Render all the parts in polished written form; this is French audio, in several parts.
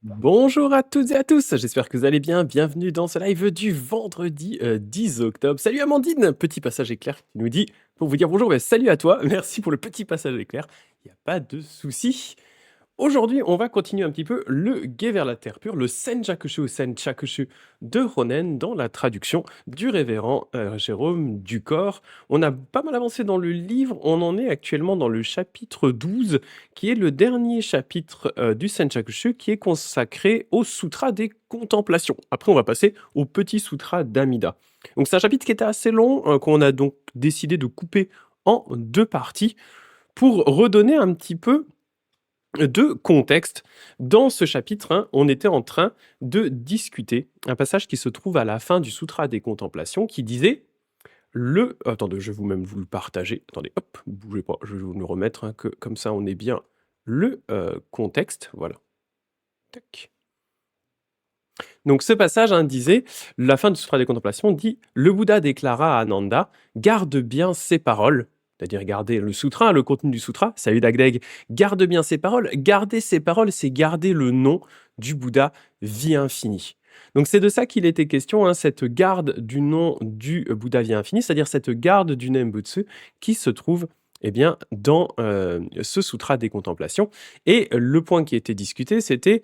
Bonjour à toutes et à tous, j'espère que vous allez bien. Bienvenue dans ce live du vendredi 10 octobre. Salut Amandine, petit passage éclair qui nous dit pour vous dire bonjour, mais salut à toi, merci pour le petit passage éclair, il n'y a pas de souci. Aujourd'hui, on va continuer un petit peu le guet vers la terre pure, le Senjakushu ou Senchakushu de Ronen dans la traduction du révérend Jérôme Ducor. On a pas mal avancé dans le livre, on en est actuellement dans le chapitre 12, qui est le dernier chapitre du Senjakushu, qui est consacré au Sutra des Contemplations. Après, on va passer au petit Sutra d'Amida. Donc c'est un chapitre qui était assez long, qu'on a donc décidé de couper en deux parties pour redonner un petit peu de contexte. Dans ce chapitre 1, on était en train de discuter un passage qui se trouve à la fin du Sutra des Contemplations qui disait le... Attendez, je vais vous-même vous le partager. Attendez, hop, bougez pas, je vais vous le remettre, que comme ça on est bien le contexte. Voilà. Tac. Donc ce passage disait, la fin du Sutra des Contemplations dit « Le Bouddha déclara à Ananda, garde bien ses paroles ». C'est-à-dire, gardez le sutra, le contenu du sutra. Salut Dagdeg. Garde bien ses paroles. Garder ses paroles, c'est garder le nom du Bouddha, vie infinie. Donc c'est de ça qu'il était question, cette garde du nom du Bouddha vie infinie, c'est-à-dire cette garde du Nembutsu qui se trouve dans ce sutra des contemplations. Et le point qui était discuté, c'était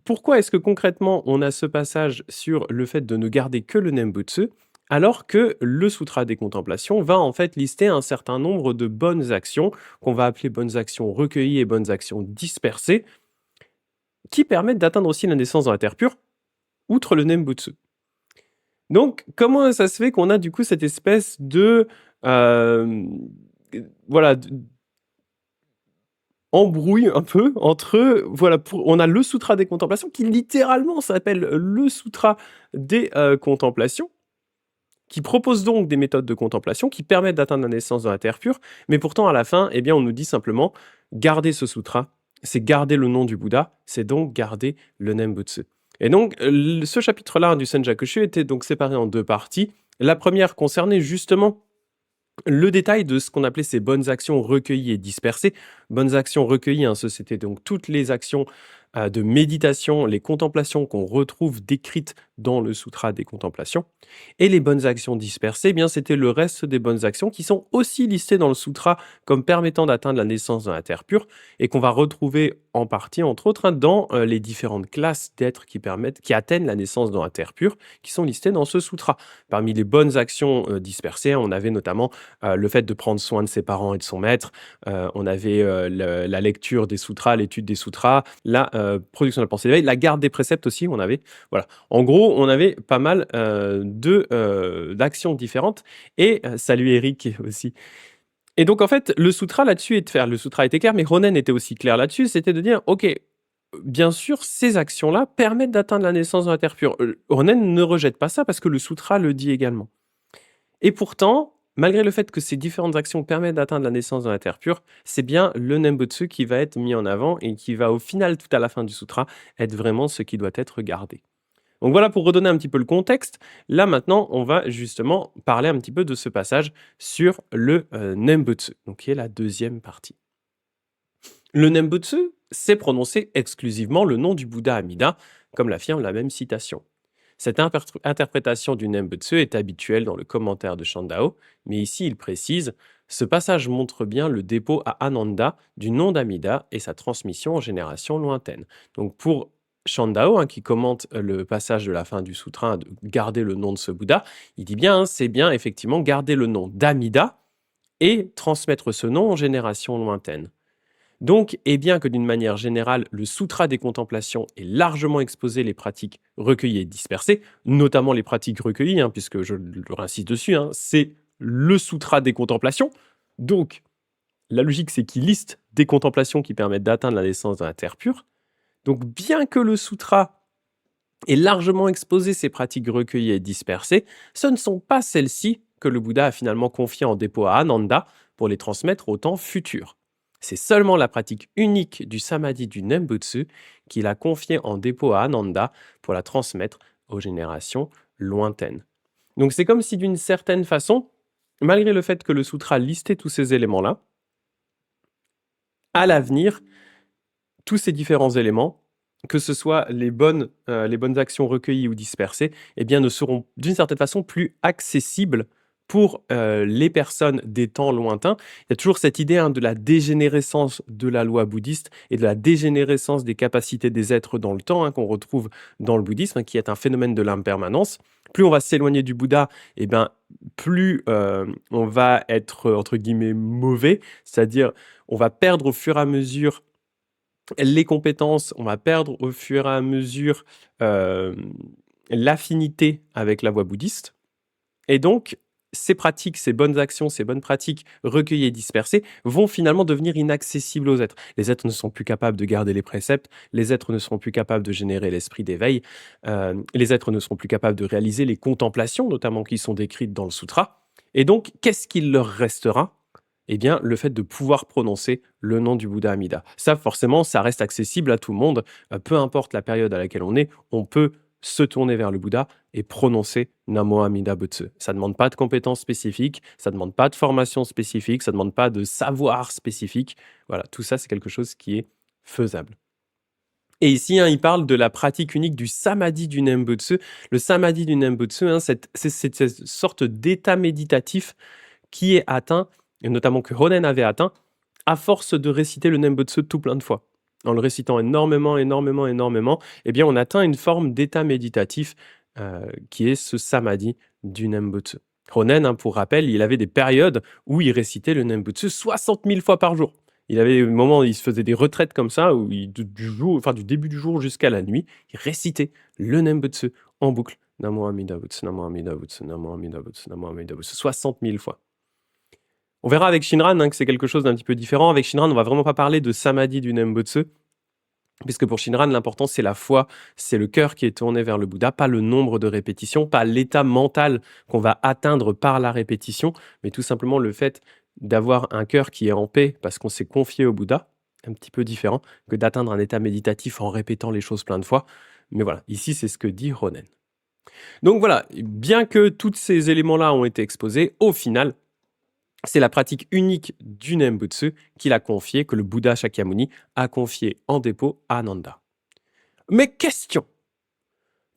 pourquoi est-ce que concrètement on a ce passage sur le fait de ne garder que le Nembutsu, alors que le Sutra des Contemplations va en fait lister un certain nombre de bonnes actions, qu'on va appeler bonnes actions recueillies et bonnes actions dispersées, qui permettent d'atteindre aussi la naissance dans la terre pure, outre le Nembutsu. Donc, comment ça se fait qu'on a du coup cette espèce de... voilà, embrouille un peu entre, voilà, on a le Sutra des Contemplations, qui littéralement s'appelle le Sutra des Contemplations, qui propose donc des méthodes de contemplation qui permettent d'atteindre la naissance dans la terre pure, mais pourtant à la fin, eh bien, on nous dit simplement, garder ce sutra, c'est garder le nom du Bouddha, c'est donc garder le Nembutsu. Et donc, ce chapitre-là du Senjakushu était donc séparé en deux parties. La première concernait justement le détail de ce qu'on appelait ces bonnes actions recueillies et dispersées. Bonnes actions recueillies, c'était donc toutes les actions de méditation, les contemplations qu'on retrouve décrites dans le Sutra des Contemplations. Et les bonnes actions dispersées, eh bien c'était le reste des bonnes actions qui sont aussi listées dans le Sutra comme permettant d'atteindre la naissance dans la terre pure et qu'on va retrouver en partie, entre autres, dans les différentes classes d'êtres qui atteignent la naissance dans la terre pure, qui sont listées dans ce Sutra. Parmi les bonnes actions dispersées, on avait notamment le fait de prendre soin de ses parents et de son maître, on avait la lecture des sutras, l'étude des sutras, la production de la pensée d'éveil, la garde des préceptes aussi, on avait, voilà. En gros, on avait pas mal d'actions différentes, et salut Eric aussi. Et donc en fait, le sutra là-dessus est de faire, le sutra était clair, mais Ronen était aussi clair là-dessus, c'était de dire, ok, bien sûr, ces actions-là permettent d'atteindre la naissance dans la terre pure. Ronen ne rejette pas ça parce que le sutra le dit également. Et pourtant, malgré le fait que ces différentes actions permettent d'atteindre la naissance dans la terre pure, c'est bien le Nembutsu qui va être mis en avant et qui va au final, tout à la fin du sutra, être vraiment ce qui doit être gardé. Donc voilà pour redonner un petit peu le contexte. Là maintenant, on va justement parler un petit peu de ce passage sur le Nembutsu, donc qui est la deuxième partie. Le Nembutsu, c'est prononcer exclusivement le nom du Bouddha Amida, comme l'affirme la même citation. Cette interprétation du Nembutsu est habituelle dans le commentaire de Shandao, mais ici il précise « Ce passage montre bien le dépôt à Ananda du nom d'Amida et sa transmission en générations lointaines. » Donc pour Shandao, qui commente le passage de la fin du sutra, de garder le nom de ce Bouddha, il dit bien, c'est bien effectivement garder le nom d'Amida et transmettre ce nom en générations lointaines. Donc, et bien que d'une manière générale, le Sutra des Contemplations ait largement exposé les pratiques recueillies et dispersées, notamment les pratiques recueillies, puisque je le insiste dessus, c'est le Sutra des Contemplations. Donc, la logique, c'est qu'il liste des contemplations qui permettent d'atteindre la naissance dans la terre pure. Donc, bien que le Sutra ait largement exposé ces pratiques recueillies et dispersées, ce ne sont pas celles-ci que le Bouddha a finalement confiées en dépôt à Ananda pour les transmettre au temps futur. C'est seulement la pratique unique du samadhi du Nembutsu qu'il a confiée en dépôt à Ananda pour la transmettre aux générations lointaines. Donc c'est comme si d'une certaine façon, malgré le fait que le sutra listait tous ces éléments-là, à l'avenir, tous ces différents éléments que ce soit les bonnes actions recueillies ou dispersées, eh bien, ne seront d'une certaine façon plus accessibles pour les personnes des temps lointains. Il y a toujours cette idée de la dégénérescence de la loi bouddhiste et de la dégénérescence des capacités des êtres dans le temps, qu'on retrouve dans le bouddhisme, qui est un phénomène de l'impermanence. Plus on va s'éloigner du Bouddha, eh ben, plus on va être, entre guillemets, mauvais, c'est-à-dire on va perdre au fur et à mesure les compétences, on va perdre au fur et à mesure l'affinité avec la voie bouddhiste. Et donc, ces pratiques, ces bonnes actions, ces bonnes pratiques recueillies et dispersées vont finalement devenir inaccessibles aux êtres. Les êtres ne sont plus capables de garder les préceptes, les êtres ne seront plus capables de générer l'esprit d'éveil, les êtres ne seront plus capables de réaliser les contemplations, notamment qui sont décrites dans le sutra. Et donc, qu'est-ce qu'il leur restera ? Eh bien, le fait de pouvoir prononcer le nom du Bouddha Amida. Ça, forcément, ça reste accessible à tout le monde. Peu importe la période à laquelle on est, on peut se tourner vers le Bouddha et prononcer Namo Amida Butsu. Ça ne demande pas de compétences spécifiques, ça ne demande pas de formation spécifique, ça ne demande pas de savoir spécifique. Voilà, tout ça, c'est quelque chose qui est faisable. Et ici, il parle de la pratique unique du samadhi du Nembutsu. Le samadhi du Nembutsu, c'est cette sorte d'état méditatif qui est atteint, et notamment que Honen avait atteint, à force de réciter le Nembutsu tout plein de fois. En le récitant énormément, eh bien, on atteint une forme d'état méditatif qui est ce samadhi du Nembutsu. Honen, pour rappel, il avait des périodes où il récitait le Nembutsu 60 000 fois par jour. Il avait des moments où il se faisait des retraites comme ça, où du début du jour jusqu'à la nuit, il récitait le Nembutsu en boucle. Namo Amida Butsu, Namo Amida Butsu, Namo Amida Butsu, Namo Amida Butsu, 60 000 fois. On verra avec Shinran que c'est quelque chose d'un petit peu différent. Avec Shinran, on va vraiment pas parler de samadhi du Nembutsu, puisque pour Shinran, l'important, c'est la foi, c'est le cœur qui est tourné vers le Bouddha, pas le nombre de répétitions, pas l'état mental qu'on va atteindre par la répétition, mais tout simplement le fait d'avoir un cœur qui est en paix parce qu'on s'est confié au Bouddha, un petit peu différent que d'atteindre un état méditatif en répétant les choses plein de fois. Mais voilà, ici, c'est ce que dit Honen. Donc voilà, bien que tous ces éléments-là ont été exposés, au final, c'est la pratique unique du Nembutsu qu'il a confié, que le Bouddha Shakyamuni a confié en dépôt à Ananda. Mais question,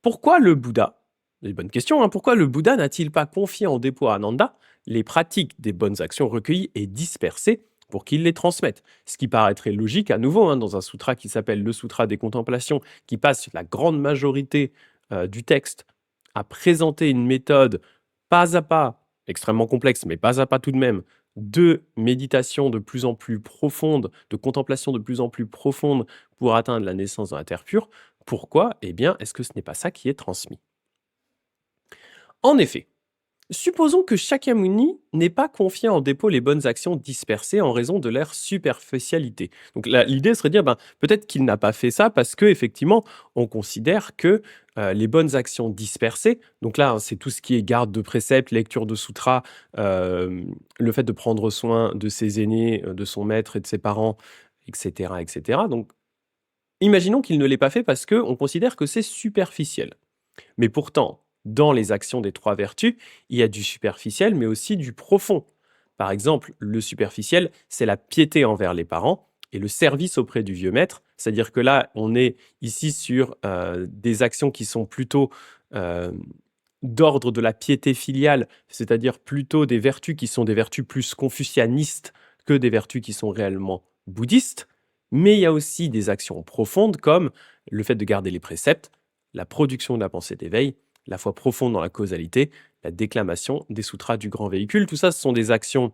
pourquoi le Bouddha, c'est une bonne question, pourquoi le Bouddha n'a-t-il pas confié en dépôt à Ananda les pratiques des bonnes actions recueillies et dispersées pour qu'il les transmette? Ce qui paraîtrait logique à nouveau dans un sutra qui s'appelle le Sutra des Contemplations, qui passe la grande majorité du texte à présenter une méthode pas à pas, extrêmement complexe, mais pas à pas tout de même, de méditation de plus en plus profonde, de contemplation de plus en plus profonde pour atteindre la naissance dans la terre pure. Pourquoi? Eh bien, est-ce que ce n'est pas ça qui est transmis? En effet, supposons que Shakyamuni n'ait pas confié en dépôt les bonnes actions dispersées en raison de leur superficialité. Donc l'idée serait de dire, peut-être qu'il n'a pas fait ça parce que effectivement, on considère que les bonnes actions dispersées, donc là, c'est tout ce qui est garde de préceptes, lecture de sutras, le fait de prendre soin de ses aînés, de son maître et de ses parents, etc., etc. Donc, imaginons qu'il ne l'ait pas fait parce qu'on considère que c'est superficiel. Mais pourtant, dans les actions des trois vertus, il y a du superficiel, mais aussi du profond. Par exemple, le superficiel, c'est la piété envers les parents et le service auprès du vieux maître. C'est-à-dire que là, on est ici sur des actions qui sont plutôt d'ordre de la piété filiale, c'est-à-dire plutôt des vertus qui sont des vertus plus confucianistes que des vertus qui sont réellement bouddhistes. Mais il y a aussi des actions profondes comme le fait de garder les préceptes, la production de la pensée d'éveil, la foi profonde dans la causalité, la déclamation des sutras du grand véhicule. Tout ça, ce sont des actions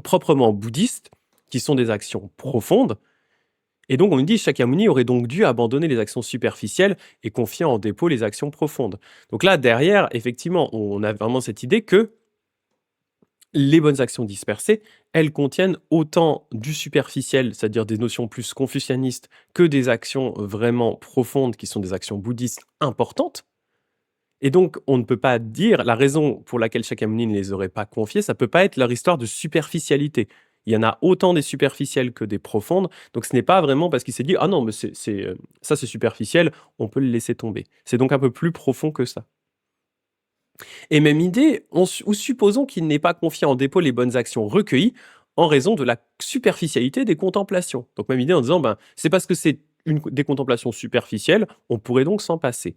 proprement bouddhistes, qui sont des actions profondes. Et donc, on nous dit que Shakyamuni aurait donc dû abandonner les actions superficielles et confier en dépôt les actions profondes. Donc là, derrière, effectivement, on a vraiment cette idée que les bonnes actions dispersées, elles contiennent autant du superficiel, c'est-à-dire des notions plus confucianistes, que des actions vraiment profondes, qui sont des actions bouddhistes importantes. Et donc, on ne peut pas dire, la raison pour laquelle Shakyamuni ne les aurait pas confiées, ça ne peut pas être leur histoire de superficialité. Il y en a autant des superficielles que des profondes, donc ce n'est pas vraiment parce qu'il s'est dit « Ah non, mais ça c'est superficiel, on peut le laisser tomber ». C'est donc un peu plus profond que ça. Et même idée, ou supposons qu'il n'ait pas confié en dépôt les bonnes actions recueillies en raison de la superficialité des contemplations. Donc même idée en disant, c'est parce que c'est des contemplations superficielles, on pourrait donc s'en passer.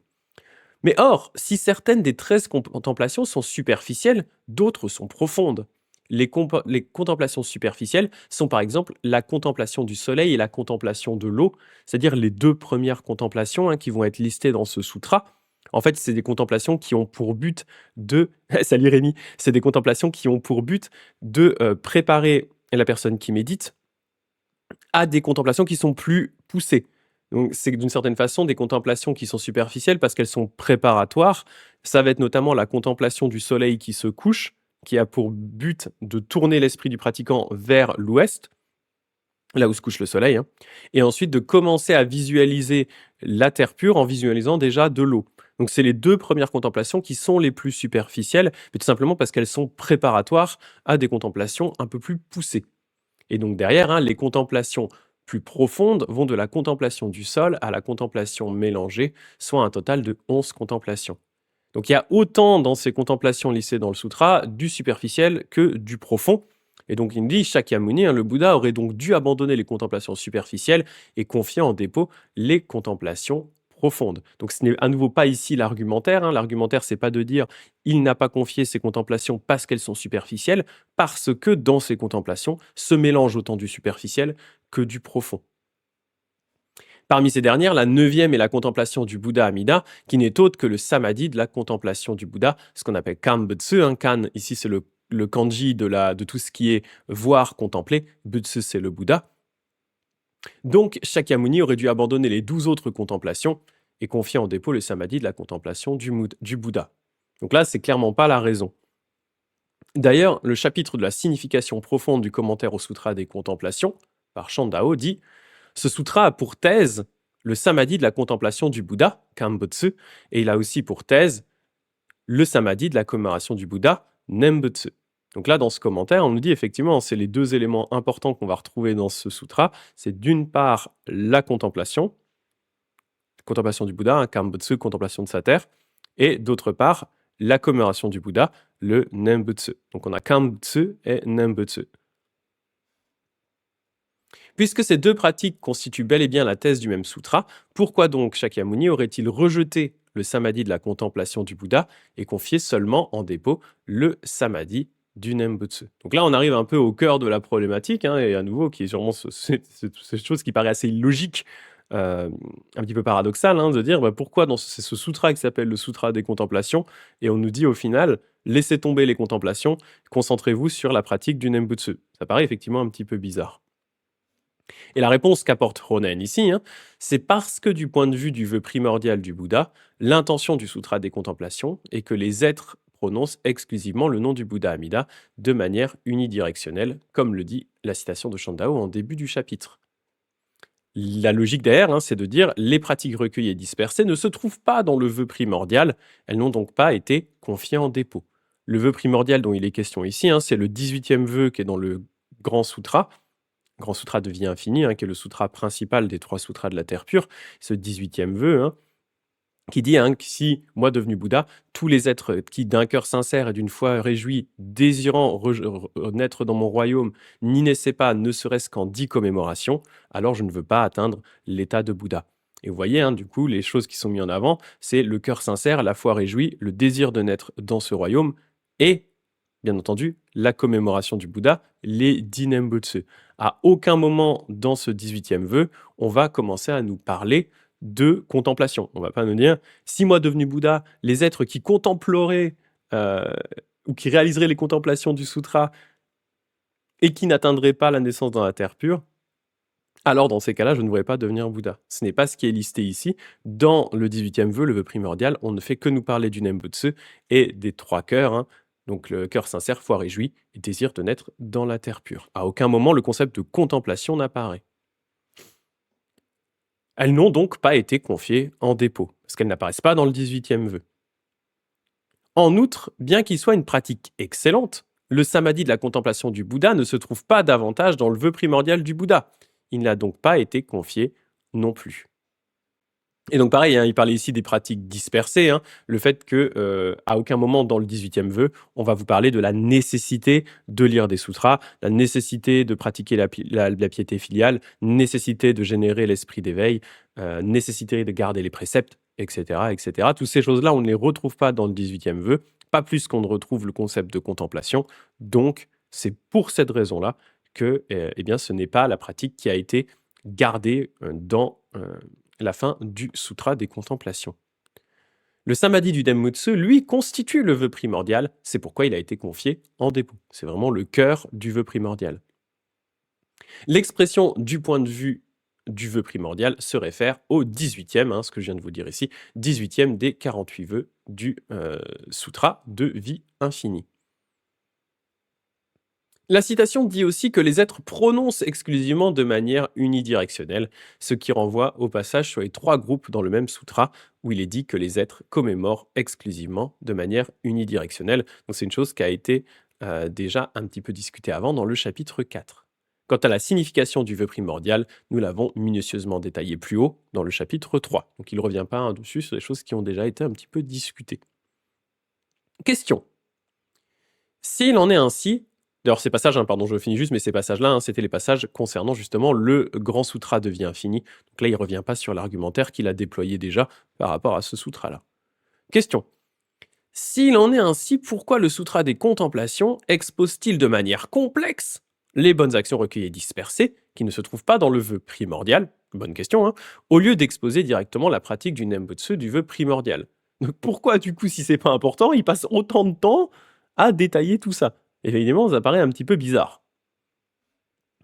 Mais or, si certaines des 13 contemplations sont superficielles, d'autres sont profondes. Les contemplations superficielles sont par exemple la contemplation du soleil et la contemplation de l'eau, c'est-à-dire les deux premières contemplations qui vont être listées dans ce sutra. En fait, c'est des contemplations qui ont pour but de... Salut Rémi, c'est des contemplations qui ont pour but de préparer la personne qui médite à des contemplations qui sont plus poussées. Donc, c'est d'une certaine façon des contemplations qui sont superficielles parce qu'elles sont préparatoires. Ça va être notamment la contemplation du soleil qui se couche, qui a pour but de tourner l'esprit du pratiquant vers l'ouest, là où se couche le soleil, et ensuite de commencer à visualiser la terre pure en visualisant déjà de l'eau. Donc, c'est les deux premières contemplations qui sont les plus superficielles, mais tout simplement parce qu'elles sont préparatoires à des contemplations un peu plus poussées. Et donc derrière, les contemplations plus profondes vont de la contemplation du sol à la contemplation mélangée, soit un total de 11 contemplations. Donc il y a autant dans ces contemplations listées dans le sutra du superficiel que du profond. Et donc il nous dit, Shakyamuni, le Bouddha aurait donc dû abandonner les contemplations superficielles et confier en dépôt les contemplations profondes. Donc ce n'est à nouveau pas ici l'argumentaire. L'argumentaire, c'est pas de dire il n'a pas confié ses contemplations parce qu'elles sont superficielles, parce que dans ces contemplations se mélange autant du superficiel que du profond. Parmi ces dernières, la 9e est la contemplation du Bouddha Amida, qui n'est autre que le samadhi de la contemplation du Bouddha, ce qu'on appelle Kanbutsu. Kan, ici, c'est le kanji de tout ce qui est voir, contempler. Butsu, c'est le Bouddha. Donc, Shakyamuni aurait dû abandonner les 12 autres contemplations et confier en dépôt le samadhi de la contemplation du Bouddha. Donc là, c'est clairement pas la raison. D'ailleurs, le chapitre de la signification profonde du commentaire au Sutra des Contemplations, par Shandao, dit « Ce sutra a pour thèse le samadhi de la contemplation du Bouddha, Kanbutsu, et il a aussi pour thèse le samadhi de la commémoration du Bouddha, Nembutsu. » Donc là, dans ce commentaire, on nous dit effectivement, c'est les deux éléments importants qu'on va retrouver dans ce sutra. C'est d'une part la contemplation du Bouddha, Kanbutsu, contemplation de sa terre, et d'autre part, la commémoration du Bouddha, le Nembutsu. Donc on a Kanbutsu et Nembutsu. Puisque ces deux pratiques constituent bel et bien la thèse du même sutra, pourquoi donc Shakyamuni aurait-il rejeté le samadhi de la contemplation du Bouddha et confié seulement en dépôt le samadhi du Nembutsu? Donc là, on arrive un peu au cœur de la problématique, et à nouveau, qui est sûrement cette chose qui paraît assez illogique, un petit peu paradoxal, de dire pourquoi dans ce sutra qui s'appelle le sutra des contemplations, et on nous dit au final, laissez tomber les contemplations, concentrez-vous sur la pratique du Nembutsu. Ça paraît effectivement un petit peu bizarre. Et la réponse qu'apporte Honen ici, c'est parce que du point de vue du vœu primordial du Bouddha, l'intention du sutra des contemplations est que les êtres prononcent exclusivement le nom du Bouddha Amida de manière unidirectionnelle, comme le dit la citation de Shandao en début du chapitre. La logique derrière, c'est de dire les pratiques recueillies et dispersées ne se trouvent pas dans le vœu primordial, elles n'ont donc pas été confiées en dépôt. Le vœu primordial dont il est question ici, c'est le 18e vœu qui est dans le Grand Sutra de vie infinie, qui est le sutra principal des 3 sutras de la Terre pure, ce 18e vœu, qui dit que si, moi devenu Bouddha, tous les êtres qui d'un cœur sincère et d'une foi réjouie, désirant naître dans mon royaume, n'y naissaient pas, ne serait-ce qu'en 10 commémorations, alors je ne veux pas atteindre l'état de Bouddha. Et vous voyez, du coup, les choses qui sont mises en avant, c'est le cœur sincère, la foi réjouie, le désir de naître dans ce royaume, et, bien entendu, la commémoration du Bouddha, les 10 Nembutsu. À aucun moment dans ce 18e vœu, on va commencer à nous parler de contemplation. On ne va pas nous dire, si moi devenu Bouddha, les êtres qui contempleraient ou qui réaliseraient les contemplations du sutra et qui n'atteindraient pas la naissance dans la terre pure, alors dans ces cas-là, je ne voudrais pas devenir Bouddha. Ce n'est pas ce qui est listé ici. Dans le 18e vœu, le vœu primordial, on ne fait que nous parler du Nembutsu et des 3 cœurs, donc le cœur sincère, foi réjouie et désir de naître dans la terre pure. À aucun moment, le concept de contemplation n'apparaît. Elles n'ont donc pas été confiées en dépôt, parce qu'elles n'apparaissent pas dans le 18e vœu. En outre, bien qu'il soit une pratique excellente, le samadhi de la contemplation du Bouddha ne se trouve pas davantage dans le vœu primordial du Bouddha. Il n'a donc pas été confié non plus. Et donc pareil, hein, il parlait ici des pratiques dispersées, hein, le fait que, à aucun moment dans le 18e vœu, on va vous parler de la nécessité de lire des sutras, la nécessité de pratiquer la piété filiale, nécessité de générer l'esprit d'éveil, nécessité de garder les préceptes, et cetera, et cetera. Toutes ces choses-là, on ne les retrouve pas dans le 18e vœu, pas plus qu'on ne retrouve le concept de contemplation. Donc c'est pour cette raison-là que, eh bien, ce n'est pas la pratique qui a été gardée, dans, la fin du Sutra des Contemplations. Le Samadhi du Dembutsu, lui, constitue le vœu primordial, c'est pourquoi il a été confié en dépôt. C'est vraiment le cœur du vœu primordial. L'expression du point de vue du vœu primordial se réfère au 18e, hein, ce que je viens de vous dire ici, 18e des 48 vœux du Sutra de vie infinie. La citation dit aussi que les êtres prononcent exclusivement de manière unidirectionnelle, ce qui renvoie au passage sur les 3 groupes dans le même sutra, où il est dit que les êtres commémorent exclusivement de manière unidirectionnelle. Donc c'est une chose qui a été déjà un petit peu discutée avant dans le chapitre 4. Quant à la signification du vœu primordial, nous l'avons minutieusement détaillé plus haut dans le chapitre 3. Donc il ne revient pas hein, dessus sur des choses qui ont déjà été un petit peu discutées. Question. S'il en est ainsi, d'ailleurs, ces passages, hein, pardon, je finis juste, mais ces passages-là, hein, c'était les passages concernant justement le grand sutra de vie infinie. Donc là, il ne revient pas sur l'argumentaire qu'il a déployé déjà par rapport à ce sutra-là. Question. S'il en est ainsi, pourquoi le sutra des contemplations expose-t-il de manière complexe les bonnes actions recueillies et dispersées, qui ne se trouvent pas dans le vœu primordial, bonne question, hein, au lieu d'exposer directement la pratique du Nembutsu du vœu primordial? Donc pourquoi, du coup, si c'est pas important, il passe autant de temps à détailler tout ça? Évidemment, ça paraît un petit peu bizarre.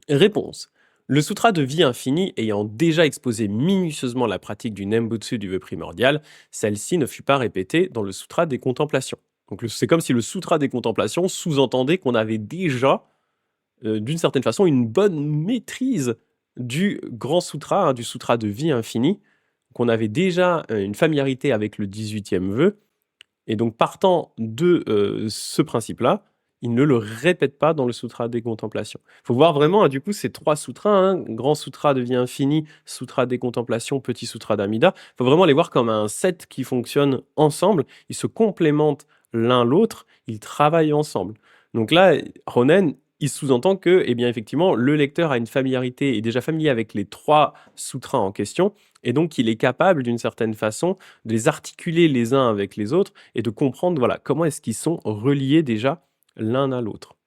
Réponse. Le sutra de vie infinie ayant déjà exposé minutieusement la pratique du Nembutsu du vœu primordial, celle-ci ne fut pas répétée dans le sutra des contemplations. Donc c'est comme si le sutra des contemplations sous-entendait qu'on avait déjà, d'une certaine façon, une bonne maîtrise du grand sutra, hein, du sutra de vie infinie, qu'on avait déjà une familiarité avec le 18e vœu, et donc partant de ce principe-là, il ne le répète pas dans le sutra des contemplations. Il faut voir vraiment, du coup, ces 3 sutras, hein, grand sutra de vie infinie, sutra des contemplations, petit sutra d'Amida. Il faut vraiment les voir comme un set qui fonctionne ensemble. Ils se complémentent l'un l'autre, ils travaillent ensemble. Donc là, Ronen, il sous-entend que, eh bien, effectivement, le lecteur a une familiarité, est déjà familier avec les 3 sutras en question, et donc il est capable, d'une certaine façon, de les articuler les uns avec les autres et de comprendre voilà, comment est-ce qu'ils sont reliés déjà l'un à l'autre.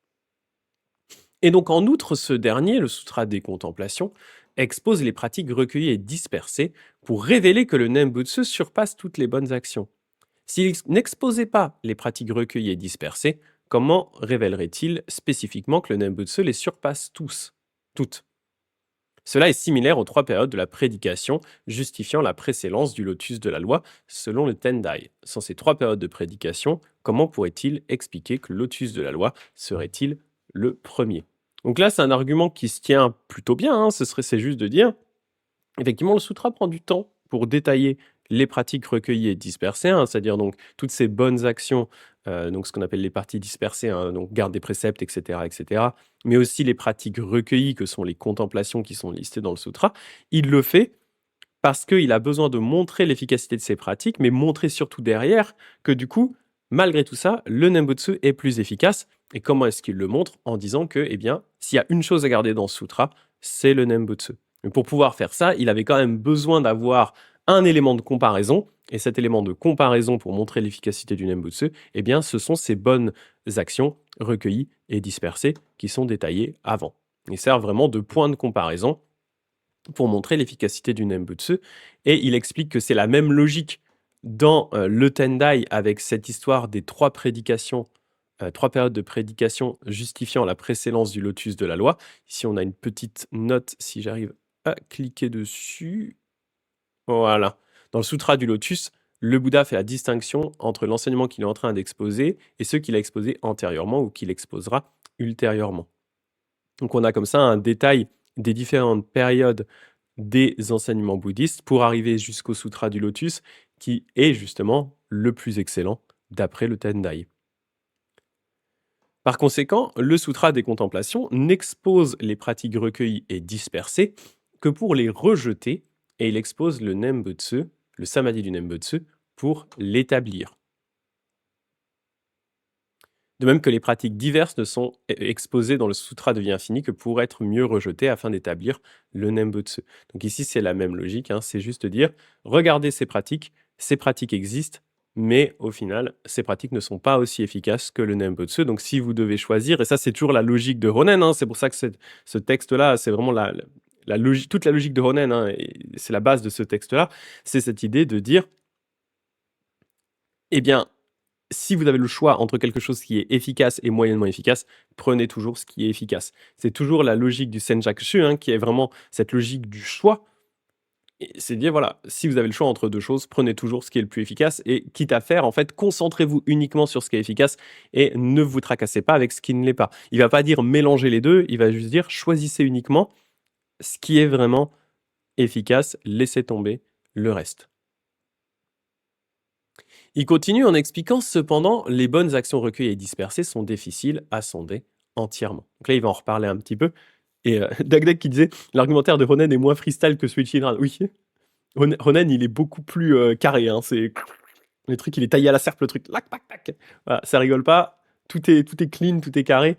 Et donc en outre, ce dernier, le Sutra des Contemplations, expose les pratiques recueillies et dispersées pour révéler que le Nembutsu surpasse toutes les bonnes actions. S'il n'exposait pas les pratiques recueillies et dispersées, comment révélerait-il spécifiquement que le Nembutsu les surpasse toutes? Cela est similaire aux 3 périodes de la prédication, justifiant la précédence du lotus de la loi selon le Tendai. Sans ces 3 périodes de prédication, comment pourrait-il expliquer que le lotus de la loi serait-il le premier? Donc là, c'est un argument qui se tient plutôt bien, hein, c'est juste de dire, effectivement, le sutra prend du temps pour détailler les pratiques recueillies et dispersées, hein, c'est-à-dire donc toutes ces bonnes actions, donc ce qu'on appelle les parties dispersées, hein, donc garde des préceptes, etc., etc., mais aussi les pratiques recueillies que sont les contemplations qui sont listées dans le sutra. Il le fait parce qu'il a besoin de montrer l'efficacité de ces pratiques, mais montrer surtout derrière que du coup, malgré tout ça, le Nembutsu est plus efficace. Et comment est-ce qu'il le montre? En disant que, eh bien, s'il y a une chose à garder dans ce sutra, c'est le Nembutsu. Mais pour pouvoir faire ça, il avait quand même besoin d'avoir un élément de comparaison. Et cet élément de comparaison pour montrer l'efficacité du Nembutsu, eh bien, ce sont ces bonnes actions recueillies et dispersées qui sont détaillées avant. Ils servent vraiment de point de comparaison pour montrer l'efficacité du Nembutsu. Et il explique que c'est la même logique dans le Tendai avec cette histoire des 3 prédications, 3 périodes de prédication justifiant la précédence du lotus de la loi. Ici, on a une petite note, si j'arrive à cliquer dessus. Voilà. Dans le Sutra du Lotus, le Bouddha fait la distinction entre l'enseignement qu'il est en train d'exposer et ceux qu'il a exposés antérieurement ou qu'il exposera ultérieurement. Donc on a comme ça un détail des différentes périodes des enseignements bouddhistes pour arriver jusqu'au Sutra du Lotus, qui est justement le plus excellent d'après le Tendai. Par conséquent, le Sutra des Contemplations n'expose les pratiques recueillies et dispersées que pour les rejeter, et il expose le Nembutsu le samadhi du Nembutsu pour l'établir. De même que les pratiques diverses ne sont exposées dans le Sutra de vie infinie que pour être mieux rejetées afin d'établir le Nembutsu. Donc ici, c'est la même logique, hein, c'est juste dire, regardez ces pratiques existent, mais au final, ces pratiques ne sont pas aussi efficaces que le Nembutsu. Donc si vous devez choisir, et ça c'est toujours la logique de Honen, hein, c'est pour ça que ce texte-là, c'est vraiment toute la logique de Honen, hein, et c'est la base de ce texte-là, c'est cette idée de dire, eh bien, si vous avez le choix entre quelque chose qui est efficace et moyennement efficace, prenez toujours ce qui est efficace. C'est toujours la logique du Senjakushu, hein, qui est vraiment cette logique du choix. Et c'est de dire, voilà, si vous avez le choix entre deux choses, prenez toujours ce qui est le plus efficace et quitte à faire, en fait, concentrez-vous uniquement sur ce qui est efficace et ne vous tracassez pas avec ce qui ne l'est pas. Il va pas dire mélangez les deux, il va juste dire choisissez uniquement ce qui est vraiment efficace, laissez tomber le reste. Il continue en expliquant cependant les bonnes actions recueillies et dispersées sont difficiles à sonder entièrement. Donc là, il va en reparler un petit peu. Et Dagdag qui disait l'argumentaire de Ronen est moins freestyle que celui de Shinran. Oui, Ronen, il est beaucoup plus carré. Hein. C'est le truc, il est taillé à la serpe, le truc. Lac, tac, tac. Voilà, ça rigole pas. Tout est clean, tout est carré.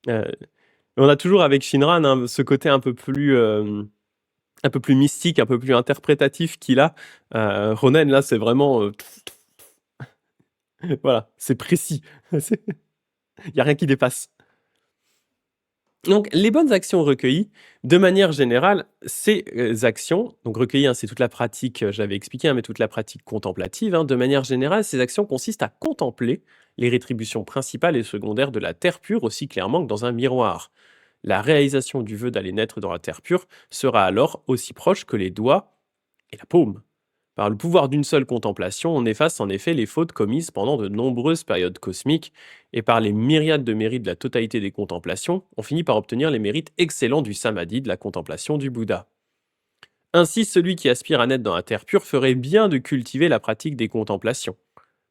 On a toujours avec Shinran hein, ce côté un peu plus mystique, un peu plus interprétatif qu'il a. Ronen, là, c'est vraiment. Voilà, c'est précis. Il n'y a rien qui dépasse. Donc, les bonnes actions recueillies, de manière générale, ces actions, donc recueillies, hein, c'est toute la pratique, j'avais expliqué, hein, mais toute la pratique contemplative, hein, de manière générale, ces actions consistent à contempler les rétributions principales et secondaires de la terre pure aussi clairement que dans un miroir. La réalisation du vœu d'aller naître dans la terre pure sera alors aussi proche que les doigts et la paume. Par le pouvoir d'une seule contemplation, on efface en effet les fautes commises pendant de nombreuses périodes cosmiques, et par les myriades de mérites de la totalité des contemplations, on finit par obtenir les mérites excellents du samadhi, de la contemplation du Bouddha. Ainsi, celui qui aspire à naître dans la terre pure ferait bien de cultiver la pratique des contemplations.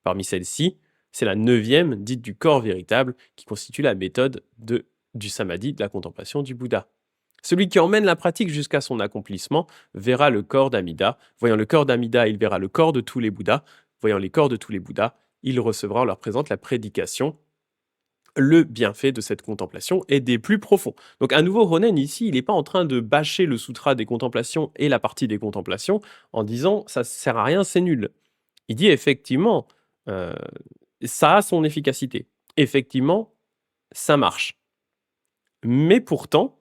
Parmi celles-ci, c'est la 9e, dite du corps véritable, qui constitue la méthode du samadhi, de la contemplation du Bouddha. Celui qui emmène la pratique jusqu'à son accomplissement verra le corps d'Amida. Voyant le corps d'Amida, il verra le corps de tous les Bouddhas. Voyant les corps de tous les Bouddhas, il recevra, on leur présente la prédication. Le bienfait de cette contemplation est des plus profonds. Donc à nouveau, Ronen, ici, il n'est pas en train de bâcher le sutra des contemplations et la partie des contemplations en disant « ça ne sert à rien, c'est nul ». Il dit effectivement, ça a son efficacité. Effectivement, ça marche. Mais pourtant,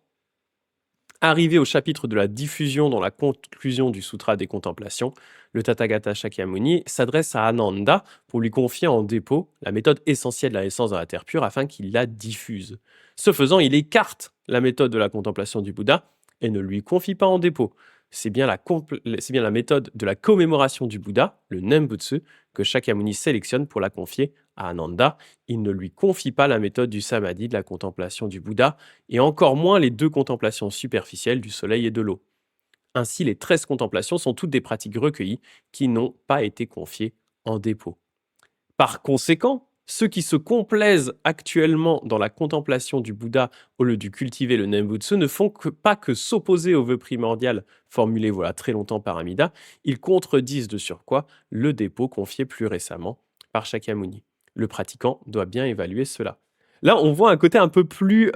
arrivé au chapitre de la diffusion dans la conclusion du Sutra des Contemplations, le Tathagata Shakyamuni s'adresse à Ananda pour lui confier en dépôt la méthode essentielle de la naissance dans la terre pure afin qu'il la diffuse. Ce faisant, il écarte la méthode de la contemplation du Bouddha et ne lui confie pas en dépôt. C'est bien la méthode de la commémoration du Bouddha, le Nembutsu, que Shakyamuni sélectionne pour la confier à Ananda. Il ne lui confie pas la méthode du samadhi, de la contemplation du Bouddha, et encore moins les 2 contemplations superficielles du soleil et de l'eau. Ainsi, les 13 contemplations sont toutes des pratiques recueillies qui n'ont pas été confiées en dépôt. Par conséquent, ceux qui se complaisent actuellement dans la contemplation du Bouddha au lieu de cultiver le Nembutsu ne font pas que s'opposer au vœu primordial formulé voilà très longtemps par Amida, ils contredisent de surcroît le dépôt confié plus récemment par Shakyamuni. Le pratiquant doit bien évaluer cela. Là, on voit un côté un peu plus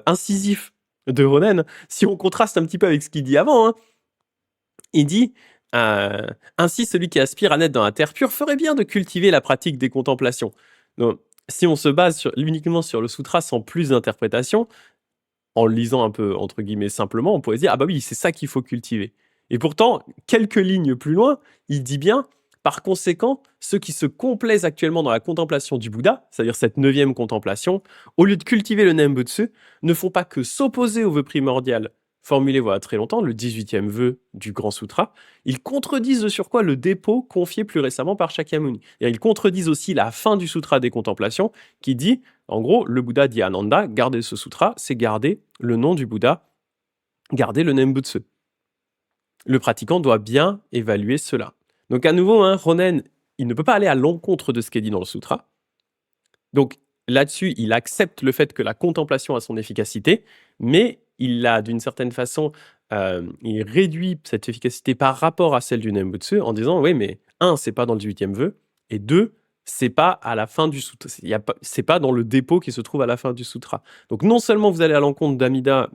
incisif de Ronen, si on contraste un petit peu avec ce qu'il dit avant. Hein. Il dit ainsi, celui qui aspire à naître dans la terre pure ferait bien de cultiver la pratique des contemplations. Donc, si on se base uniquement sur le sutra sans plus d'interprétation, en le lisant un peu, entre guillemets, simplement, on pourrait se dire, ah bah oui, c'est ça qu'il faut cultiver. Et pourtant, quelques lignes plus loin, il dit bien, par conséquent, ceux qui se complaisent actuellement dans la contemplation du Bouddha, c'est-à-dire cette 9e contemplation, au lieu de cultiver le Nembutsu, ne font pas que s'opposer au vœu primordial formulé voilà très longtemps, le 18e vœu du Grand Sutra, ils contredisent de surcroît le dépôt confié plus récemment par Shakyamuni. Et ils contredisent aussi la fin du Sutra des Contemplations, qui dit, en gros, le Bouddha dit à Ananda, garder ce sutra, c'est garder le nom du Bouddha, garder le Nembutsu. Le pratiquant doit bien évaluer cela. Donc à nouveau, hein, Ronen, il ne peut pas aller à l'encontre de ce qui est dit dans le sutra. Donc là-dessus, il accepte le fait que la contemplation a son efficacité, mais il l'a d'une certaine façon il réduit cette efficacité par rapport à celle du Nembutsu en disant: «Oui, mais 1, c'est pas dans le 18e vœu et 2, c'est pas à la fin du sutra. C'est pas dans le dépôt qui se trouve à la fin du sutra». Donc non seulement vous allez à l'encontre d'Amida,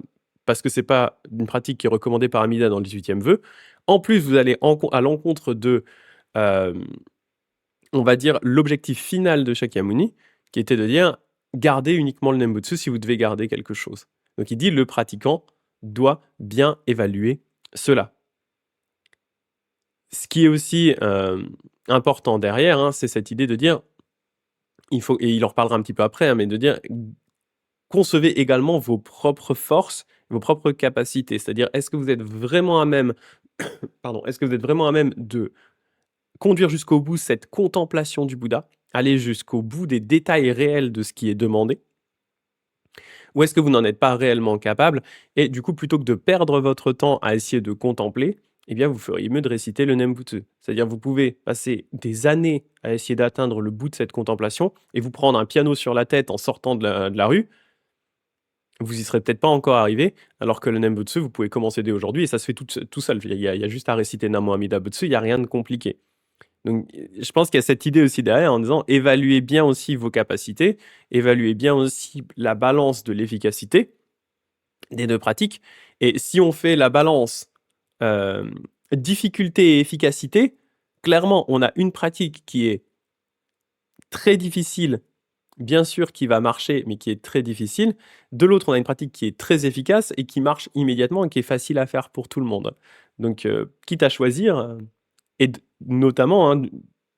parce que c'est pas une pratique qui est recommandée par Amida dans le 18e vœu, en plus vous allez à l'encontre de, on va dire, l'objectif final de Shakyamuni, qui était de dire: «Gardez uniquement le Nembutsu si vous devez garder quelque chose». Donc il dit: «Le pratiquant doit bien évaluer cela». Ce qui est aussi, important derrière, hein, c'est cette idée de dire, il faut, et il en reparlera un petit peu après, hein, mais de dire: «Concevez également vos propres forces, vos propres capacités». C'est-à-dire, est-ce que vous êtes vraiment à même est-ce que vous êtes vraiment à même de conduire jusqu'au bout cette contemplation du Bouddha, aller jusqu'au bout des détails réels de ce qui est demandé? Ou est-ce que vous n'en êtes pas réellement capable? Et du coup, plutôt que de perdre votre temps à essayer de contempler, eh bien, vous feriez mieux de réciter le Nembutsu. C'est-à-dire, vous pouvez passer des années à essayer d'atteindre le bout de cette contemplation et vous prendre un piano sur la tête en sortant de la rue. Vous y serez peut-être pas encore arrivé, alors que le Nembutsu, vous pouvez commencer dès aujourd'hui et ça se fait tout seul. Il y a juste à réciter Namo Amida Butsu, il y a rien de compliqué. Donc, je pense qu'il y a cette idée aussi derrière en disant: évaluez bien aussi vos capacités, évaluez bien aussi la balance de l'efficacité des 2 pratiques. Et si on fait la balance, hem, difficulté et efficacité, clairement, on a une pratique qui est très difficile, bien sûr, qui va marcher, mais qui est très difficile. De l'autre, on a une pratique qui est très efficace et qui marche immédiatement et qui est facile à faire pour tout le monde. Donc, quitte à choisir, et notamment, hein,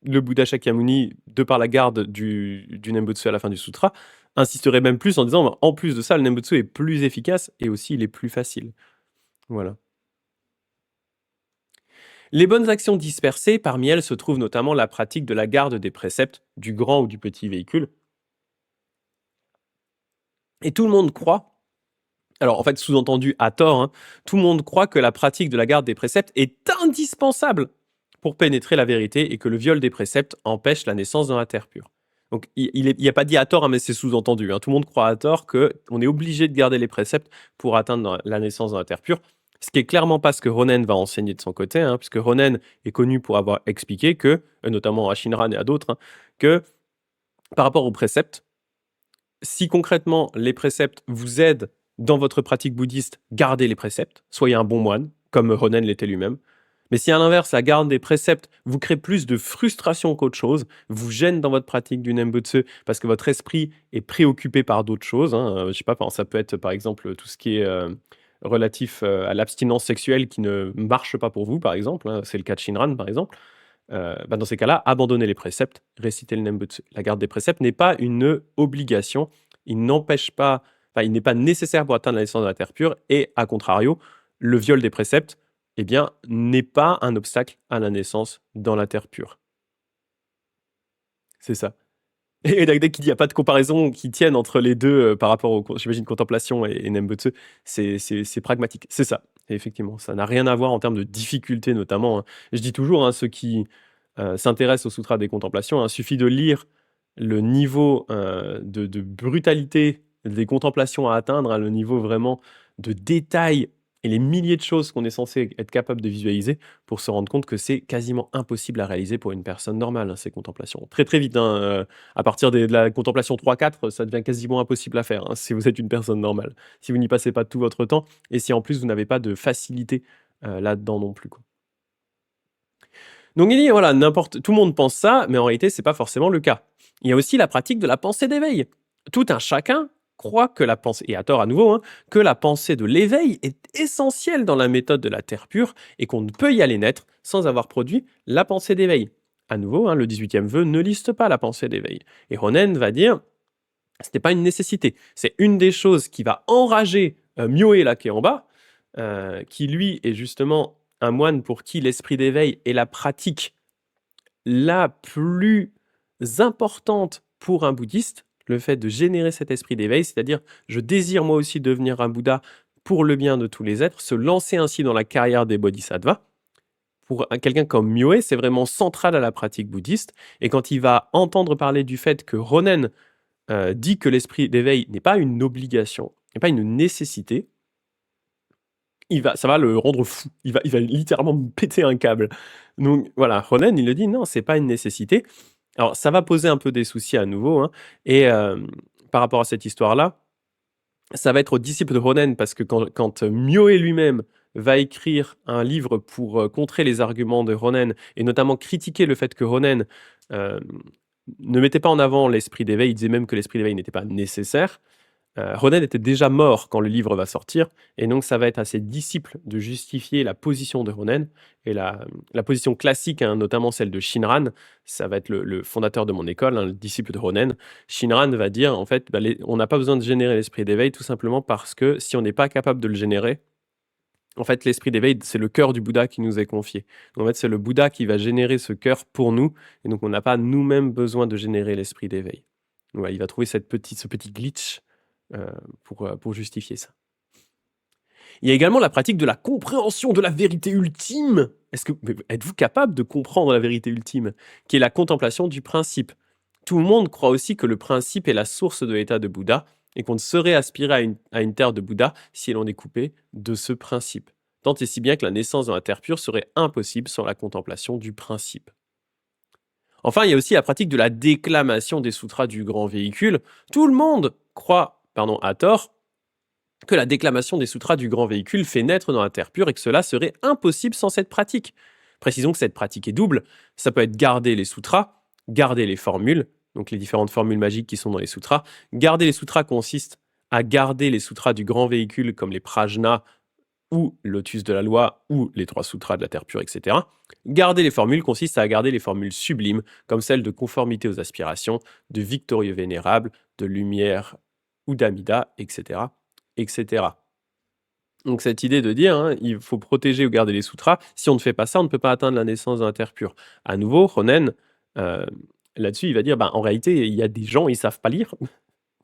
le Bouddha Shakyamuni, de par la garde du Nembutsu à la fin du sutra, insisterait même plus en disant: «Bah, en plus de ça, le Nembutsu est plus efficace et aussi il est plus facile». Voilà. Les bonnes actions dispersées, parmi elles se trouve notamment la pratique de la garde des préceptes, du grand ou du petit véhicule. Et tout le monde croit, alors en fait sous-entendu à tort, hein, tout le monde croit que la pratique de la garde des préceptes est indispensable pour pénétrer la vérité et que le viol des préceptes empêche la naissance dans la terre pure. Donc il n'y a pas dit à tort, hein, mais c'est sous-entendu, hein. Tout le monde croit à tort qu'on est obligé de garder les préceptes pour atteindre la naissance dans la terre pure. Ce qui est clairement pas ce que Ronen va enseigner de son côté, hein, puisque Ronen est connu pour avoir expliqué que, notamment à Shinran et à d'autres, hein, que par rapport aux préceptes, si concrètement les préceptes vous aident dans votre pratique bouddhiste, gardez les préceptes, soyez un bon moine, comme Ronen l'était lui-même. Mais si à l'inverse, la garde des préceptes vous crée plus de frustration qu'autre chose, vous gêne dans votre pratique du Nembutsu parce que votre esprit est préoccupé par d'autres choses, hein, je sais pas, ça peut être par exemple tout ce qui est relatif à l'abstinence sexuelle qui ne marche pas pour vous, par exemple, hein, c'est le cas de Shinran, par exemple. Dans ces cas-là, abandonnez les préceptes, récitez le Nembutsu. La garde des préceptes n'est pas une obligation, il n'empêche pas, enfin, il n'est pas nécessaire pour atteindre la naissance de la terre pure, et à contrario, le viol des préceptes, eh bien, n'est pas un obstacle à la naissance dans la terre pure. C'est ça. Et dès qu'il n'y a pas de comparaison qui tienne entre les deux par rapport au, j'imagine, contemplation et Nembutsu, c'est pragmatique. C'est ça, effectivement. Ça n'a rien à voir en termes de difficulté, notamment, hein. Je dis toujours, hein, ceux qui s'intéressent au Sutra des contemplations, il suffit de lire le niveau de brutalité des contemplations à atteindre, hein, le niveau vraiment de détail et les milliers de choses qu'on est censé être capable de visualiser pour se rendre compte que c'est quasiment impossible à réaliser pour une personne normale, hein, ces contemplations. Très très vite, hein, à partir de la contemplation 3-4, ça devient quasiment impossible à faire, hein, si vous êtes une personne normale. Si vous n'y passez pas tout votre temps et si en plus vous n'avez pas de facilité là-dedans non plus, quoi. Donc il dit, voilà, tout le monde pense ça, mais en réalité, c'est pas forcément le cas. Il y a aussi la pratique de la pensée d'éveil. Tout un chacun croit que la pensée, et à tort à nouveau, hein, que la pensée de l'éveil est essentielle dans la méthode de la terre pure et qu'on ne peut y aller naître sans avoir produit la pensée d'éveil. À nouveau, hein, le 18e vœu ne liste pas la pensée d'éveil. Et Ronen va dire, ce n'est pas une nécessité. C'est une des choses qui va enrager Myoe là qui est en bas, qui lui est justement un moine pour qui l'esprit d'éveil est la pratique la plus importante pour un bouddhiste, le fait de générer cet esprit d'éveil, c'est-à-dire je désire moi aussi devenir un Bouddha pour le bien de tous les êtres, se lancer ainsi dans la carrière des bodhisattvas. Pour quelqu'un comme Myoe, c'est vraiment central à la pratique bouddhiste, et quand il va entendre parler du fait que Ronen dit que l'esprit d'éveil n'est pas une obligation, n'est pas une nécessité, ça va le rendre fou. Il va littéralement me péter un câble. Donc voilà, Ronen, il le dit, non, c'est pas une nécessité. Alors, ça va poser un peu des soucis à nouveau, hein, et par rapport à cette histoire-là, ça va être aux disciples de Ronen, parce que quand Myoé lui-même va écrire un livre pour contrer les arguments de Ronen, et notamment critiquer le fait que Ronen euh, ne mettait pas en avant l'esprit d'éveil, il disait même que l'esprit d'éveil n'était pas nécessaire. Ronen était déjà mort quand le livre va sortir, et donc ça va être à ses disciples de justifier la position de Ronen, et la position classique, hein, notamment celle de Shinran, ça va être le fondateur de mon école, hein, le disciple de Ronen. Shinran va dire, en fait, on n'a pas besoin de générer l'esprit d'éveil, tout simplement parce que si on n'est pas capable de le générer, en fait, l'esprit d'éveil, c'est le cœur du Bouddha qui nous est confié. Donc, en fait, c'est le Bouddha qui va générer ce cœur pour nous, et donc on n'a pas nous-mêmes besoin de générer l'esprit d'éveil. Ouais, il va trouver ce petit glitch pour justifier ça. Il y a également la pratique de la compréhension de la vérité ultime. Êtes-vous capable de comprendre la vérité ultime, qui est la contemplation du principe? Tout le monde croit aussi que le principe est la source de l'état de Bouddha, et qu'on ne saurait aspirer à une terre de Bouddha si l'on est coupé de ce principe. Tant et si bien que la naissance dans la terre pure serait impossible sans la contemplation du principe. Enfin, il y a aussi la pratique de la déclamation des sutras du grand véhicule. Tout le monde croit, à tort, que la déclamation des sutras du grand véhicule fait naître dans la terre pure et que cela serait impossible sans cette pratique. Précisons que cette pratique est double. Ça peut être garder les sutras, garder les formules, donc les différentes formules magiques qui sont dans les sutras. Garder les sutras consiste à garder les sutras du grand véhicule comme les prajnas ou lotus de la loi ou les 3 sutras de la terre pure, etc. Garder les formules consiste à garder les formules sublimes comme celles de conformité aux aspirations, de victorieux vénérable, de lumière ou d'amida, etc. etc. Donc cette idée de dire, hein, il faut protéger ou garder les sutras, si on ne fait pas ça, on ne peut pas atteindre la naissance de la terre pure. À nouveau, Ronen, euh, là-dessus, il va dire, en réalité, il y a des gens, ils savent pas lire.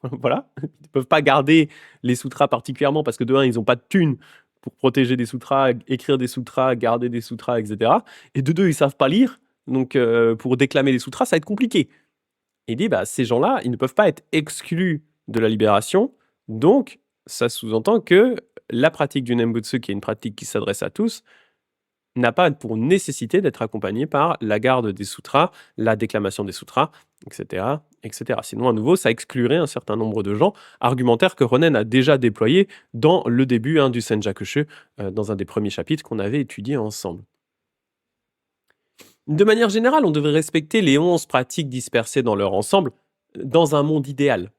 Voilà, ils ne peuvent pas garder les sutras particulièrement parce que de un, ils n'ont pas de thunes pour protéger des sutras, écrire des sutras, garder des sutras, etc. Et de deux, ils savent pas lire, donc pour déclamer les sutras, ça va être compliqué. Et il dit, ces gens-là, ils ne peuvent pas être exclus de la libération, donc ça sous-entend que la pratique du Nembutsu, qui est une pratique qui s'adresse à tous, n'a pas pour nécessité d'être accompagnée par la garde des sutras, la déclamation des sutras, etc., etc. Sinon, à nouveau, ça exclurait un certain nombre de gens, argumentaire que Ronen a déjà déployé dans le début du Senjakushu, dans un des premiers chapitres qu'on avait étudié ensemble. De manière générale, on devrait respecter les 11 pratiques dispersées dans leur ensemble, dans un monde idéal.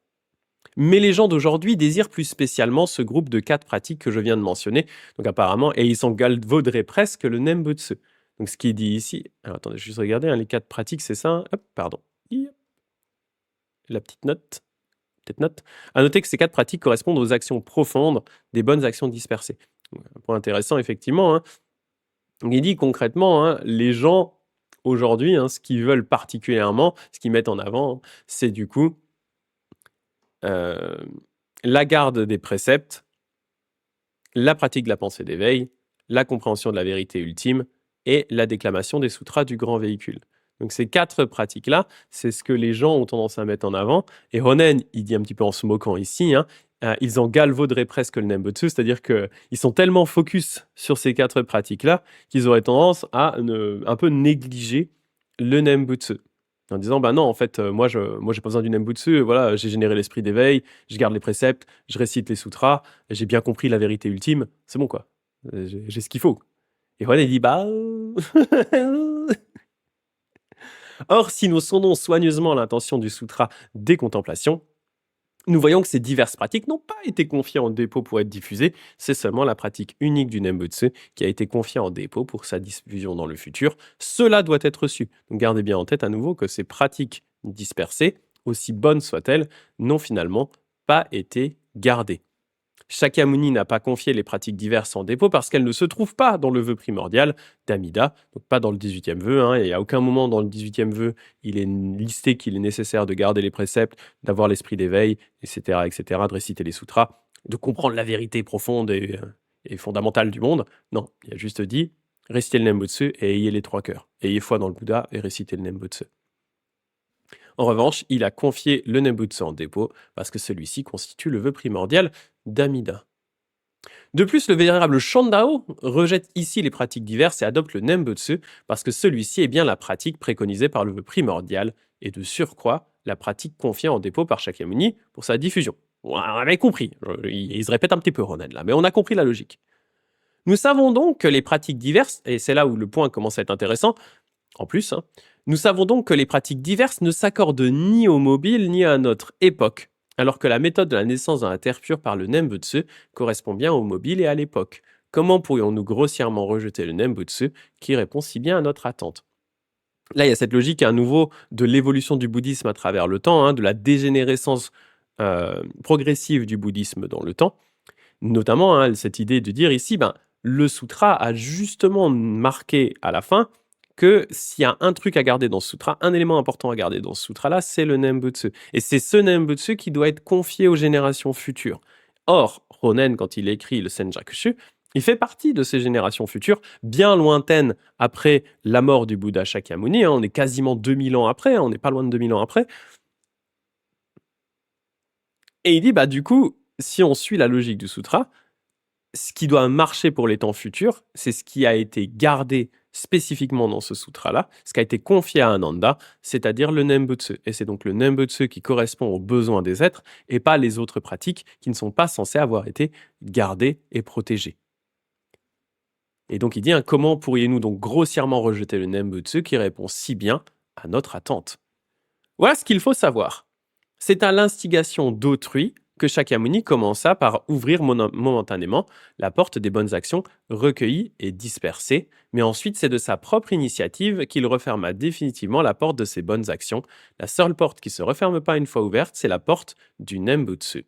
Mais les gens d'aujourd'hui désirent plus spécialement ce groupe de 4 pratiques que je viens de mentionner, donc apparemment, et ils s'en galvaudraient presque le Nembutsu. Donc ce qui est dit ici, alors attendez, je vais juste regarder, les 4 pratiques, c'est ça, hop, pardon. La petite note. À noter que ces 4 pratiques correspondent aux actions profondes des bonnes actions dispersées. Un point intéressant, effectivement. Donc, il dit concrètement, les gens aujourd'hui, ce qu'ils veulent particulièrement, ce qu'ils mettent en avant, c'est du coup la garde des préceptes, la pratique de la pensée d'éveil, la compréhension de la vérité ultime et la déclamation des sutras du grand véhicule. Donc ces 4 pratiques-là, c'est ce que les gens ont tendance à mettre en avant. Et Ronen, il dit un petit peu en se moquant ici, ils en galvauderaient presque le Nembutsu, c'est-à-dire qu'ils sont tellement focus sur ces 4 pratiques-là qu'ils auraient tendance à un peu négliger le Nembutsu. En disant, non, en fait, moi, j'ai pas besoin du Nembutsu, voilà, j'ai généré l'esprit d'éveil, je garde les préceptes, je récite les sutras, j'ai bien compris la vérité ultime, c'est bon, quoi. J'ai ce qu'il faut. Et Ronen, il dit, Or, si nous sondons soigneusement l'intention du sutra des contemplations, nous voyons que ces diverses pratiques n'ont pas été confiées en dépôt pour être diffusées, c'est seulement la pratique unique du Nembutsu qui a été confiée en dépôt pour sa diffusion dans le futur. Cela doit être su. Donc gardez bien en tête à nouveau que ces pratiques dispersées, aussi bonnes soient-elles, n'ont finalement pas été gardées. Shakyamuni n'a pas confié les pratiques diverses en dépôt parce qu'elles ne se trouvent pas dans le vœu primordial d'Amida, donc pas dans le 18e vœu, et à aucun moment dans le 18e vœu, il est listé qu'il est nécessaire de garder les préceptes, d'avoir l'esprit d'éveil, etc., etc., de réciter les sutras, de comprendre la vérité profonde et fondamentale du monde. Non, il a juste dit, récitez le Nembutsu et ayez les 3 cœurs. Ayez foi dans le Bouddha et récitez le Nembutsu. En revanche, il a confié le Nembutsu en dépôt parce que celui-ci constitue le vœu primordial d'Amida. De plus, le vénérable Shandao rejette ici les pratiques diverses et adopte le Nembutsu parce que celui-ci est bien la pratique préconisée par le vœu primordial et de surcroît la pratique confiée en dépôt par Shakyamuni pour sa diffusion. On avait compris, il se répète un petit peu Ronen là, mais on a compris la logique. Nous savons donc que les pratiques diverses, et c'est là où le point commence à être intéressant, en plus, nous savons donc que les pratiques diverses ne s'accordent ni au mobile ni à notre époque, alors que la méthode de la naissance dans la terre pure par le Nembutsu correspond bien au mobile et à l'époque. Comment pourrions-nous grossièrement rejeter le Nembutsu qui répond si bien à notre attente? Là, il y a cette logique à nouveau de l'évolution du bouddhisme à travers le temps, de la dégénérescence progressive du bouddhisme dans le temps, notamment cette idée de dire ici, le sutra a justement marqué à la fin que s'il y a un truc à garder dans ce sutra, un élément important à garder dans ce sutra-là, c'est le Nembutsu. Et c'est ce Nembutsu qui doit être confié aux générations futures. Or, Ronen, quand il écrit le Senjakushu, il fait partie de ces générations futures, bien lointaines après la mort du Bouddha Shakyamuni. On est quasiment 2000 ans après, on n'est pas loin de 2000 ans après. Et il dit, du coup, si on suit la logique du sutra, ce qui doit marcher pour les temps futurs, c'est ce qui a été gardé spécifiquement dans ce sutra-là, ce qui a été confié à Ananda, c'est-à-dire le Nembutsu. Et c'est donc le Nembutsu qui correspond aux besoins des êtres et pas les autres pratiques qui ne sont pas censées avoir été gardées et protégées. Et donc il dit, comment pourriez-nous donc grossièrement rejeter le Nembutsu qui répond si bien à notre attente? Voilà ce qu'il faut savoir. C'est à l'instigation d'autrui que Shakyamuni commença par ouvrir momentanément la porte des bonnes actions recueillies et dispersées, mais ensuite c'est de sa propre initiative qu'il referma définitivement la porte de ces bonnes actions. La seule porte qui ne se referme pas une fois ouverte, c'est la porte du Nembutsu.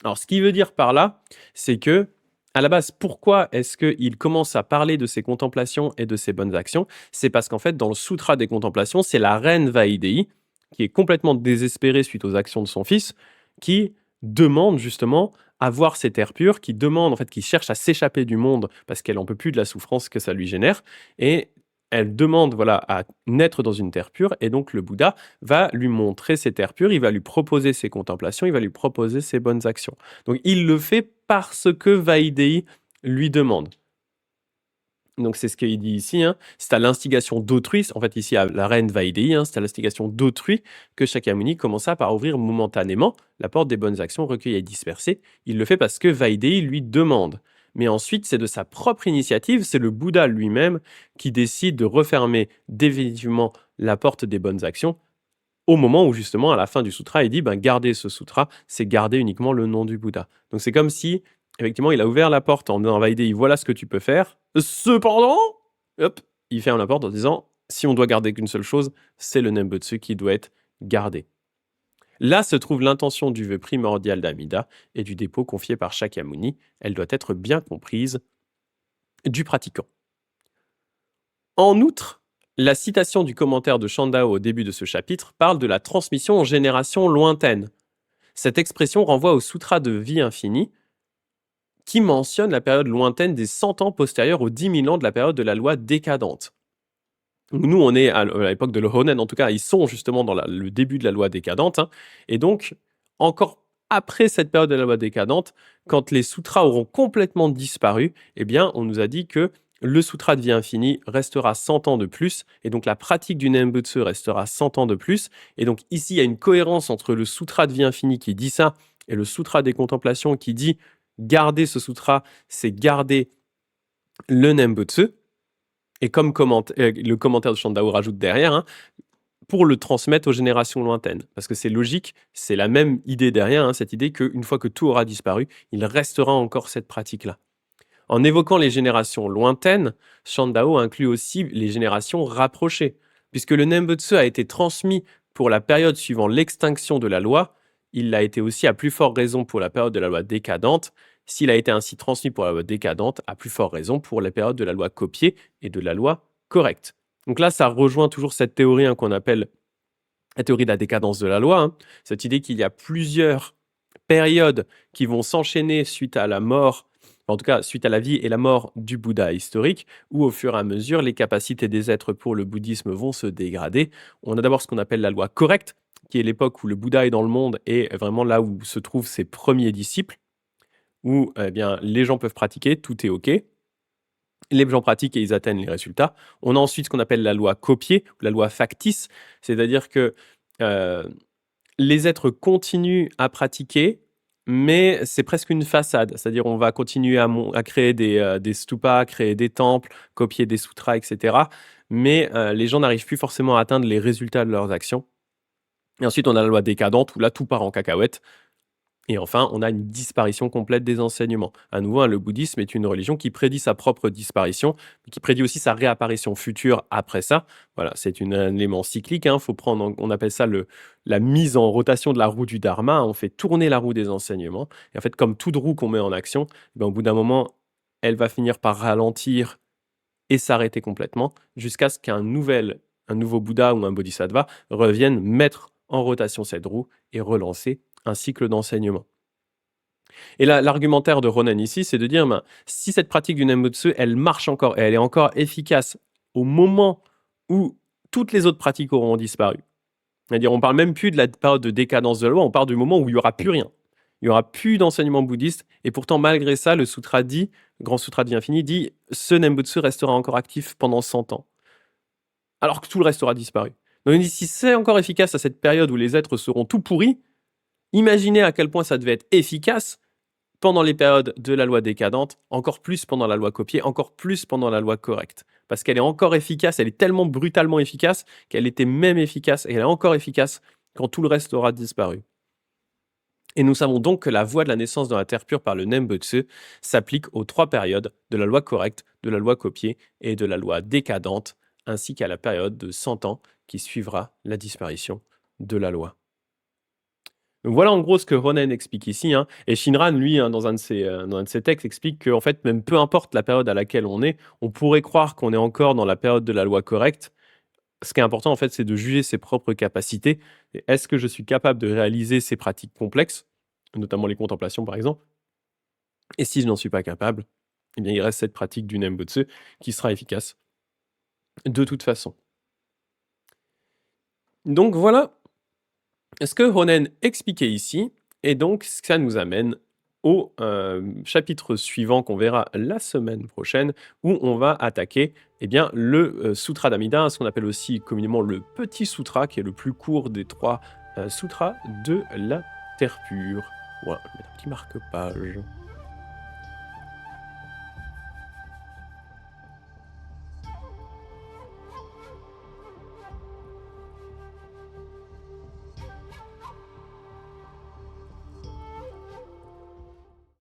Alors ce qu'il veut dire par là, c'est que, à la base, pourquoi est-ce qu'il commence à parler de ses contemplations et de ses bonnes actions? C'est parce qu'en fait, dans le Sutra des contemplations, c'est la reine Vaidéhi, qui est complètement désespérée suite aux actions de son fils, qui demande justement à voir ses terres pures, qui demande, en fait, qui cherche à s'échapper du monde parce qu'elle n'en peut plus de la souffrance que ça lui génère. Et elle demande à naître dans une terre pure, et donc le Bouddha va lui montrer ses terres pures, il va lui proposer ses contemplations, il va lui proposer ses bonnes actions. Donc il le fait parce que Vaidéhi lui demande. Donc c'est ce qu'il dit ici, c'est à l'instigation d'autrui, en fait ici à la reine Vaidéhi, c'est à l'instigation d'autrui que Shakyamuni commença par ouvrir momentanément la porte des bonnes actions recueillies et dispersées. Il le fait parce que Vaidéhi lui demande. Mais ensuite, c'est de sa propre initiative, c'est le Bouddha lui-même qui décide de refermer définitivement la porte des bonnes actions au moment où justement, à la fin du sutra, il dit garder ce sutra, c'est garder uniquement le nom du Bouddha. Donc c'est comme si, effectivement, il a ouvert la porte en disant à Vaidéhi, voilà ce que tu peux faire. Cependant, hop, il ferme la porte en disant, si on doit garder qu'une seule chose, c'est le Nembutsu qui doit être gardé. Là se trouve l'intention du vœu primordial d'Amida et du dépôt confié par Shakyamuni. Elle doit être bien comprise du pratiquant. En outre, la citation du commentaire de Shandao au début de ce chapitre parle de la transmission en générations lointaines. Cette expression renvoie au Sutra de vie infinie qui mentionne la période lointaine des 100 ans postérieurs aux 10 000 ans de la période de la loi décadente. Nous, on est à l'époque de l'Honen, en tout cas, ils sont justement dans le début de la loi décadente, et donc, encore après cette période de la loi décadente, quand les sutras auront complètement disparu, eh bien, on nous a dit que le sutra de vie infinie restera 100 ans de plus, et donc la pratique du Nembutsu restera 100 ans de plus, et donc ici, il y a une cohérence entre le sutra de vie infinie qui dit ça, et le sutra des contemplations qui dit garder ce sutra, c'est garder le Nembutsu. Et comme le commentaire de Shandao rajoute derrière, pour le transmettre aux générations lointaines. Parce que c'est logique, c'est la même idée derrière, cette idée qu'une fois que tout aura disparu, il restera encore cette pratique-là. En évoquant les générations lointaines, Shandao inclut aussi les générations rapprochées. Puisque le Nembutsu a été transmis pour la période suivant l'extinction de la loi, il l'a été aussi à plus forte raison pour la période de la loi décadente. S'il a été ainsi transmis pour la loi décadente, à plus forte raison pour la période de la loi copiée et de la loi correcte. Donc là, ça rejoint toujours cette théorie qu'on appelle la théorie de la décadence de la loi, cette idée qu'il y a plusieurs périodes qui vont s'enchaîner suite à la mort, en tout cas suite à la vie et la mort du Bouddha historique, où au fur et à mesure, les capacités des êtres pour le bouddhisme vont se dégrader. On a d'abord ce qu'on appelle la loi correcte, qui est l'époque où le Bouddha est dans le monde et vraiment là où se trouvent ses premiers disciples. où eh bien, les gens peuvent pratiquer, tout est OK. Les gens pratiquent et ils atteignent les résultats. On a ensuite ce qu'on appelle la loi copier, ou la loi factice, c'est-à-dire que euh, les êtres continuent à pratiquer, mais c'est presque une façade. C'est-à-dire on va continuer à créer des stupas, créer des temples, copier des sutras, etc. Mais les gens n'arrivent plus forcément à atteindre les résultats de leurs actions. Et ensuite, on a la loi décadente, où là, tout part en cacahuète. Et enfin, on a une disparition complète des enseignements. À nouveau, hein, le bouddhisme est une religion qui prédit sa propre disparition, mais qui prédit aussi sa réapparition future après ça. Voilà, c'est un élément cyclique. Faut prendre, on appelle ça la mise en rotation de la roue du dharma. On fait tourner la roue des enseignements. Et en fait, comme toute roue qu'on met en action, au bout d'un moment, elle va finir par ralentir et s'arrêter complètement jusqu'à ce un nouveau Bouddha ou un Bodhisattva revienne mettre en rotation cette roue et relancer un cycle d'enseignement. Et là, l'argumentaire de Ronan ici, c'est de dire, si cette pratique du Nembutsu, elle marche encore et elle est encore efficace au moment où toutes les autres pratiques auront disparu. C'est-à-dire, on parle même plus de la période de décadence de la loi, on parle du moment où il n'y aura plus rien. Il n'y aura plus d'enseignement bouddhiste, et pourtant, malgré ça, le sutra dit, le Grand Sutra de Vie Infinie dit, ce Nembutsu restera encore actif pendant 100 ans, alors que tout le reste aura disparu. Donc, il dit, si c'est encore efficace à cette période où les êtres seront tout pourris, imaginez à quel point ça devait être efficace pendant les périodes de la loi décadente, encore plus pendant la loi copiée, encore plus pendant la loi correcte. Parce qu'elle est encore efficace, elle est tellement brutalement efficace qu'elle était même efficace, et elle est encore efficace quand tout le reste aura disparu. Et nous savons donc que la voie de la naissance dans la terre pure par le Nembutsu s'applique aux 3 périodes de la loi correcte, de la loi copiée et de la loi décadente, ainsi qu'à la période de 100 ans qui suivra la disparition de la loi. Donc voilà en gros ce que Ronen explique ici. Et Shinran, lui, dans un de ses textes, explique qu'en fait, même peu importe la période à laquelle on est, on pourrait croire qu'on est encore dans la période de la loi correcte. Ce qui est important, en fait, c'est de juger ses propres capacités. Est-ce que je suis capable de réaliser ces pratiques complexes, notamment les contemplations, par exemple? Et si je n'en suis pas capable, eh bien, il reste cette pratique du Nembutsu qui sera efficace de toute façon. Donc voilà ce que Ronen expliquait ici, et donc ça nous amène au chapitre suivant qu'on verra la semaine prochaine, où on va attaquer le Sutra d'Amida, ce qu'on appelle aussi communément le Petit Sutra, qui est le plus court des 3 sutras de la Terre pure. Voilà, je vais mettre un petit marque-page.